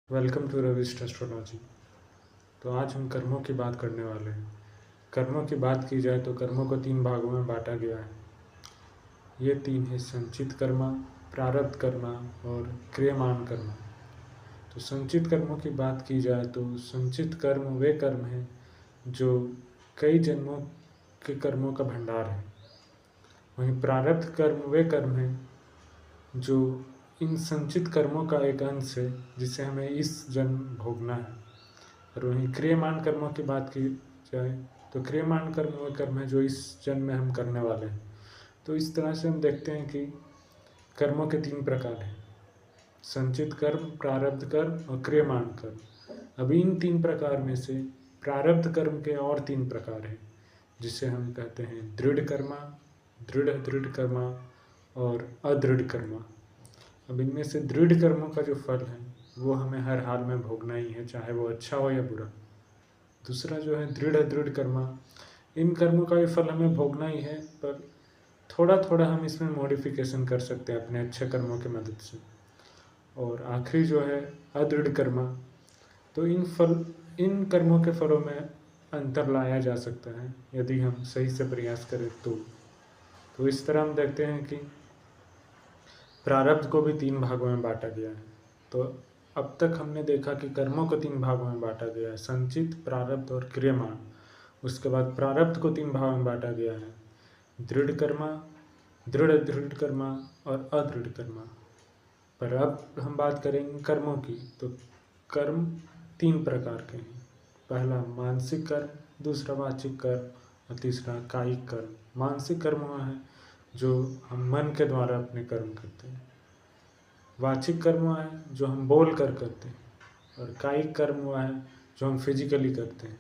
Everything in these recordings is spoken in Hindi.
Welcome to रविस्ट astrology. तो आज हम कर्मों की बात करने वाले हैं। कर्मों की बात की जाए तो कर्मों को 3 भागों में बांटा गया है। ये 3 है: संचित कर्म, प्रारब्ध कर्म और क्रियमाण कर्म। तो संचित कर्मों की बात की जाए तो संचित कर्म वे कर्म हैं जो कई जन्मों के कर्मों का भंडार है। वहीं प्रारब्ध कर्म वे कर्म हैं जो इन संचित कर्मों का एक अंश है जिसे हमें इस जन्म भोगना है। और वहीं क्रियमाण कर्मों की बात की जाए तो क्रियमाण कर्म वे कर्म है जो इस जन्म में हम करने वाले हैं। तो इस तरह से हम देखते हैं कि कर्मों के 3 प्रकार हैं: संचित कर्म, प्रारब्ध कर्म और क्रियमाण कर्म। अब इन 3 प्रकार में से प्रारब्ध कर्म के और 3 प्रकार हैं जिसे हम कहते हैं दृढ़ कर्मा, दृढ़ दृढ़ कर्मा और अदृढ़ कर्मा। अब इनमें से दृढ़ कर्मों का जो फल है वो हमें हर हाल में भोगना ही है, चाहे वो अच्छा हो या बुरा। दूसरा जो है दृढ़ अदृढ़ कर्मा, इन कर्मों का भी फल हमें भोगना ही है, पर थोड़ा थोड़ा हम इसमें मॉडिफिकेशन कर सकते हैं अपने अच्छे कर्मों की मदद से। और आखिरी जो है अदृढ़ कर्मा, तो इन कर्मों के फलों में अंतर लाया जा सकता है यदि हम सही से प्रयास करें तो इस तरह हम देखते हैं कि प्रारब्ध को भी 3 भागों में बांटा गया है। तो अब तक हमने देखा कि कर्मों को 3 भागों में बांटा गया है: संचित, प्रारब्ध और क्रियमाण। उसके बाद प्रारब्ध को 3 भागों में बांटा गया है: दृढ़ कर्मा, दृढ़ दृढ़ कर्मा और अदृढ़ कर्मा। पर अब हम बात करेंगे कर्मों की। तो कर्म 3 प्रकार के हैं: पहला मानसिक कर्म, दूसरा वाचिक कर्म और तीसरा कायिक कर्म। मानसिक कर्म वह है जो हम मन के द्वारा अपने कर्म करते हैं। वाचिक कर्म वह है जो हम बोल कर करते हैं। और कायिक कर्म वह है जो हम फिजिकली करते हैं।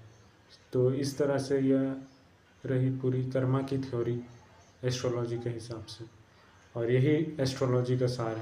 तो इस तरह से यह रही पूरी कर्मा की थ्योरी एस्ट्रोलॉजी के हिसाब से, और यही एस्ट्रोलॉजी का सार है।